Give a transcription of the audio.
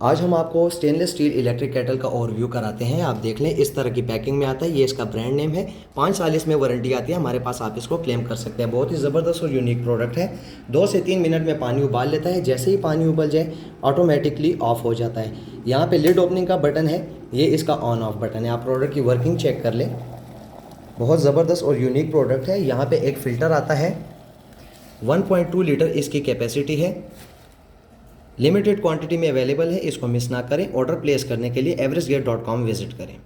आज हम आपको स्टेनलेस स्टील इलेक्ट्रिक केटल का ओवरव्यू कराते हैं। आप देख लें, इस तरह की पैकिंग में आता है। ये इसका ब्रांड नेम है। 5 साल इसमें वारंटी आती है हमारे पास, आप इसको क्लेम कर सकते हैं। बहुत ही ज़बरदस्त और यूनिक प्रोडक्ट है। 2 से 3 मिनट में पानी उबाल लेता है। जैसे ही पानी उबल जाए ऑटोमेटिकली ऑफ हो जाता है। यहाँ पे लिड ओपनिंग का बटन है, ये इसका ऑन ऑफ बटन है। आप प्रोडक्ट की वर्किंग चेक कर लें। बहुत ज़बरदस्त और यूनिक प्रोडक्ट है। यहाँ पे एक फ़िल्टर आता है, 1.2 लीटर इसकी कैपेसिटी है। लिमिटेड क्वांटिटी में अवेलेबल है, इसको मिस ना करें। ऑर्डर प्लेस करने के लिए everestgate.com विजिट करें।